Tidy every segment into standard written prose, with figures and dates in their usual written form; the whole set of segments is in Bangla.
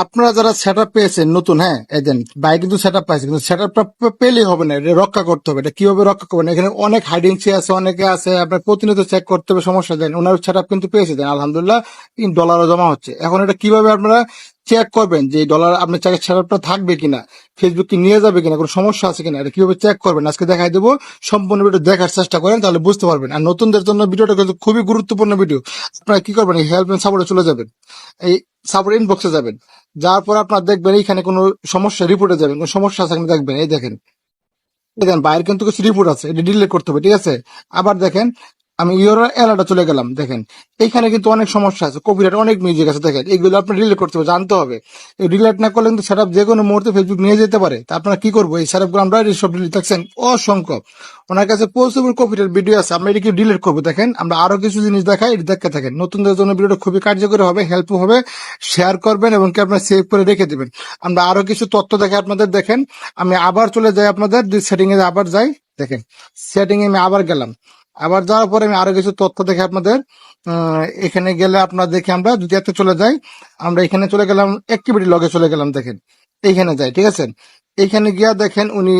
আপনারা যারা সেট আপ পেয়েছেন নতুন, হ্যাঁ এজেন্ট বাইক কিন্তু সেট আপ পাইছে, কিন্তু সেট আপটা পেলেই হবে না, এটা রক্ষা করতে হবে। এটা কিভাবে রক্ষা করবেন? এখানে অনেক হাইডেন্সি আছে, অনেকে আছে, আপনার প্রতিনিয়ত চেক করতে হবে, সমস্যা দেন। ওনার সেট আপ কিন্তু পেয়েছে দেন, আলহামদুলিল্লাহ ডলারও জমা হচ্ছে। এখন এটা কিভাবে আপনারা চেক করবেন যে ডলার আপনার চেকের সেট আপটা থাকবে কিনা, ফেসবুক কি নিয়ে যাবে কিনা, কোনো সমস্যা আছে কিনা, এটা কিভাবে চেক করবেন আজকে দেখাই দেবো। সম্পূর্ণ ভিডিও দেখার চেষ্টা করেন, তাহলে বুঝতে পারবেন। আর নতুনদের জন্য ভিডিওটা কিন্তু খুবই গুরুত্বপূর্ণ ভিডিও। আপনারা কি করবেন, এই হেল্প এন্ড সাপোর্টে চলে যাবেন, এই সাপোর্ট ইনবক্সে যাবেন, যাওয়ার পর আপনার দেখবেন এইখানে কোনো সমস্যা রিপোর্টে যাবেন, কোনো সমস্যা আছে কিনা দেখবেন। এই দেখেন, দেখেন বাইরে কিন্তু কিছু রিপোর্ট আছে, এটা ডিলিট করতে হবে, ঠিক আছে। আবার দেখেন, আমি ইউআরএল এলাটা চলে গেলাম, দেখেন এইখানে কিন্তু অনেক সমস্যা আছে, কপিরাইট অনেক মিউজিক আছে, দেখেন এগুলো আপনার ডিলিট করতে হবে, জানতে হবে। এই ডিলিট না করলে কিন্তু সেটআপ যে কোনো মুহূর্তে ফেসবুক নিয়ে যেতে পারে। তা আপনারা কি করবো, এই সেটআপগুলো আমরা সব ডিলিট থাকছেন অসংখ্য, ওনার কাছে পসিবল কপিরাইট ভিডিও আছে, আমরা এটাকে ডিলিট করবো। দেখেন আমরা আরো কিছু জিনিস দেখাই, এটা দেখতে থাকেন। নতুনদের জন্য ভিডিওটা খুবই কার্যকরী হবে, হেল্পফুল হবে। শেয়ার করবেন এবং কি আপনার সেভ করে রেখে দিবেন। আমরা আরো কিছু তথ্য দেখে আপনাদের, দেখেন আমি আবার চলে যাই আপনাদের সেটিং এ আবার যাই, দেখেন সেটিং এ আমি আবার গেলাম, আবার যাওয়ার পরে আমি আরো কিছু তথ্য দেখে আপনাদের এখানে গেলে আপনার দেখে আমরা যদি এতে চলে যাই, আমরা এখানে চলে গেলাম, অ্যাক্টিভিটি লগে চলে গেলাম, দেখেন এইখানে যাই, ঠিক আছে। এইখানে গিয়া দেখেন উনি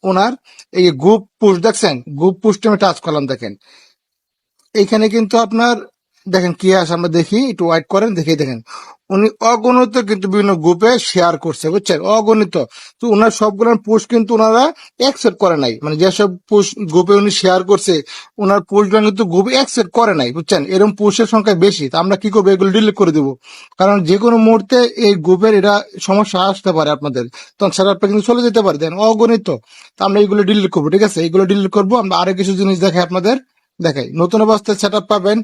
ওনার এই গ্রুপ পুশ দেখছেন, গ্রুপ পুশটা আমি টাচ করলাম, দেখেন এইখানে কিন্তু আপনার দেখেন কি আসে, আমরা দেখি একটু ওয়াইট করেন, দেখি দেখেন উনি অগণিত কিন্তু বিভিন্ন গ্রুপে শেয়ার করছে, বুঝছেন, অগণিত। তো ওনার সবগুলোর পোস্ট কিন্তু ওনারা অ্যাকসেপ্ট করে নাই, মানে যেসব পোস্ট গ্রুপে উনি শেয়ার করছে ওনার পোস্টগুলো কিন্তু গ্রুপে অ্যাকসেপ্ট করে নাই, বুঝছেন। এরকম পোস্টের সংখ্যা বেশি, তো আমরা কি করবো, এগুলো ডিলিট করে দেবো। কারণ যে কোনো মুহূর্তে এই গ্রুপের এটা সমস্যা আসতে পারে আপনাদের, তখন সেটা কিন্তু চলে যেতে পারে, দেন অগণিত। তো আমরা এগুলো ডিলিট করবো, ঠিক আছে, এগুলো ডিলিট করবো। আমরা আরো কিছু জিনিস দেখাই আপনাদের, দেখাই নতুন অবস্থায় সেট আপ পাবেন,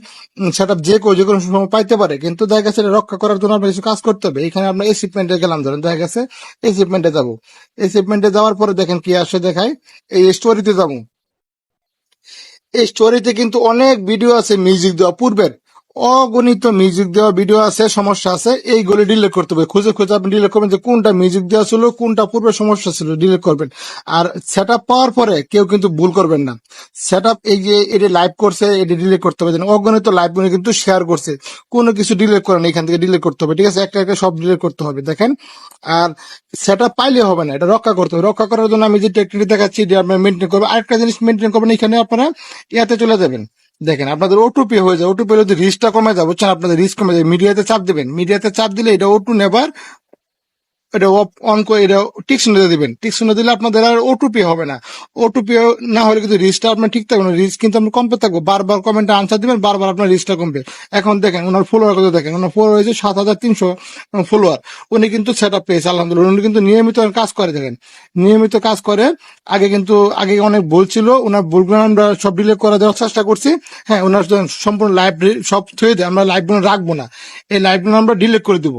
সেট আপ যে কোনো সময় পাইতে পারে, কিন্তু দেখা গেছে এটা রক্ষা করার জন্য আপনার কিছু কাজ করতে হবে। এখানে আমরা এসিপমেন্টে গেলাম, ধরেন দেখা গেছে এসিপমেন্টে যাবো, এসিপমেন্টে যাওয়ার পরে দেখেন কি আসে, দেখাই এই স্টোরিতে যাবো। এই স্টোরিতে কিন্তু অনেক ভিডিও আছে মিউজিক দেওয়া পূর্বের, অগণিত মিউজিক দেওয়া ভিডিও আছে, সমস্যা আছে, এইগুলো ডিলিট করতে হবে। খুঁজে খুঁজে আপনি ডিলিট করবেন যে কোনটা মিউজিক দেওয়া ছিল, কোনটা পূর্বে সমস্যা ছিল, ডিলিট করবেন। আর সেট আপ পাওয়ার পরে কেউ কিন্তু ভুল করবেন না। সেট আপ এই যে এটা লাইভ করছে, এটা ডিলিট করতে হবে। অগণিত লাইভ গুলো কিন্তু শেয়ার করছে, কোনো কিছু ডিলিট করেন, এখান থেকে ডিলিট করতে হবে, ঠিক আছে, একটা একটা সব ডিলিট করতে হবে, দেখেন। আর সেট আপ পাইলে হবে না, এটা রক্ষা করতে হবে। রক্ষা করার জন্য আমি যে টেকনিক দেখাচ্ছি, এটা আপনার মেনটেন করবেন। আরেকটা জিনিস মেনটেন করবেন, এখানে আপনারা ইয়াতে চলে যাবেন, দেখেন আপনাদের ওটুপি হয়ে যায়, ওটুপি যদি রিস্কটা কমে যায়, বুঝছেন, আপনাদের রিস্ক কমে যায়। মিডিয়াতে চাপ দেবেন, মিডিয়াতে চাপ দিলে এটা ওটু নেবার, এটা অন করে এটা টিক শুনে দিবেন, টিক শুনে দিলে আপনাদের আর ওটুপি হবে না। ওটুপি না হলে কিন্তু রিস্কটা আপনার ঠিক থাকবে না, রিস্ক কিন্তু আপনি কমতে থাকবো। বারবার কমেন্টে আনসার দিবেন, বারবার আপনার রিস্কটা কমবে। এখন দেখেন ওনার ফলোয়ার কত, দেখেন ওনার ফলোয়ার হয়েছে 7,300 ফলোয়ার। উনি কিন্তু সেট আপ পেয়েছে, আলহামদুলিল্লাহ। উনি কিন্তু নিয়মিত কাজ করে, দেখেন নিয়মিত কাজ করে। আগে অনেক ভুল ছিল, ওনার ভুলগুলো আমরা সব ডিলিট করে দেওয়ার চেষ্টা করছি। হ্যাঁ, ওনার সম্পূর্ণ লাইভ সব থুয়ে দিয়ে আমরা লাইভগুলো রাখবো না, এই লাইভগুলো আমরা ডিলিট করে দিব,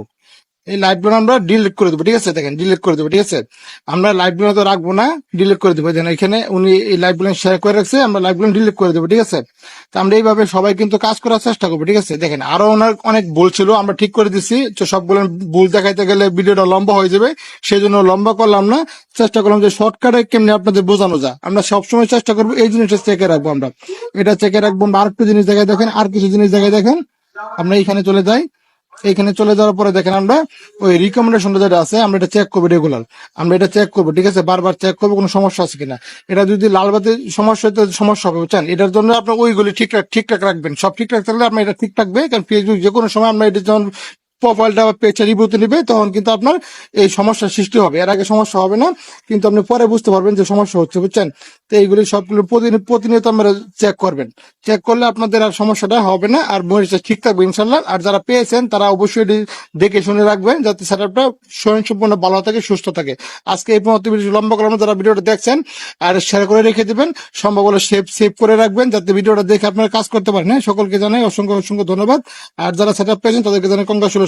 এই লাইভগুলো আমরা ডিলিট করে দেবো, ঠিক আছে। দেখেন ডিলিট করে দেবো, ঠিক আছে, আমরা লাইভগুলো তো রাখবো না, ডিলিট করে দেবো। দেখেন এখানে উনি এই লাইভগুলো শেয়ার করে রাখছে, আমরা লাইভগুলো ডিলিট করে দেবো, ঠিক আছে। তো আমরা এইভাবে সবাই কিন্তু কাজ করার চেষ্টা করবো, ঠিক আছে। দেখেন আরো ওনার অনেক ভুল ছিল, আমরা ঠিক করে দিচ্ছি। তো সবগুলো ভুল দেখাইতে গেলে ভিডিওটা লম্বা হয়ে যাবে, সেই জন্য লম্বা করলাম না, চেষ্টা করলাম যে শর্টকাটে কেমনি আপনাদের বোঝানো যায়। আমরা সবসময় চেষ্টা করবো এই জিনিসটা চেকে রাখবো, আমরা এটা চেকে রাখবো। আর একটু জিনিস দেখাই, দেখেন আর কিছু জিনিস দেখাই, দেখেন আমরা এখানে চলে যাই। এখানে চলে যাওয়ার পরে দেখেন আমরা ওই রিকমেন্ডেশনটা যেটা আছে, আমরা এটা চেক করবো রেগুলার, আমরা এটা চেক করবো, ঠিক আছে, বারবার চেক করবো কোনো সমস্যা আছে কিনা। এটা যদি লাল বাতি সমস্যা হতে সমস্যা হবে, বুঝছেন। এটার জন্য আপনার ওইগুলি ঠিকঠাক রাখবেন, সব ঠিকঠাক থাকলে আপনার এটা ঠিক থাকবে। কারণ ফেসবুক যে কোনো সময় আমরা এটা যখন প্রোফাইলটা পেজটা রিভিউতে নিবে, তখন কিন্তু আপনার এই সমস্যার সৃষ্টি হবে। এর আগে সমস্যা হবে না, কিন্তু আপনি পরে বুঝতে পারবেন যে সমস্যা হচ্ছে, বুঝছেন। তো এইগুলি সবগুলো প্রতিনিয়ত আমরা চেক করবেন, চেক করলে আপনাদের আর সমস্যাটা হবে না, আর মরিচটা ঠিক থাকবে ইনশাল্লাহ। আর যারা পেয়েছেন তারা অবশ্যই এটি দেখে শুনে রাখবেন, যাতে সেটআপটা স্বয়ংসম্পূর্ণ ভালো থাকে, সুস্থ থাকে। আজকে এই পর্যন্ত ভিডিও লম্বা করলাম, যারা ভিডিওটা দেখছেন আর শেয়ার করে রেখে দিবেন, সম্ভব হলে সেভ করে রাখবেন, যাতে ভিডিওটা দেখে আপনারা কাজ করতে পারেন। হ্যাঁ, সকলকে জানাই অসংখ্য অসংখ্য ধন্যবাদ। আর যারা সেটআপ পেয়েছেন তাদেরকে জানাই কংগ্রাচুলেশন।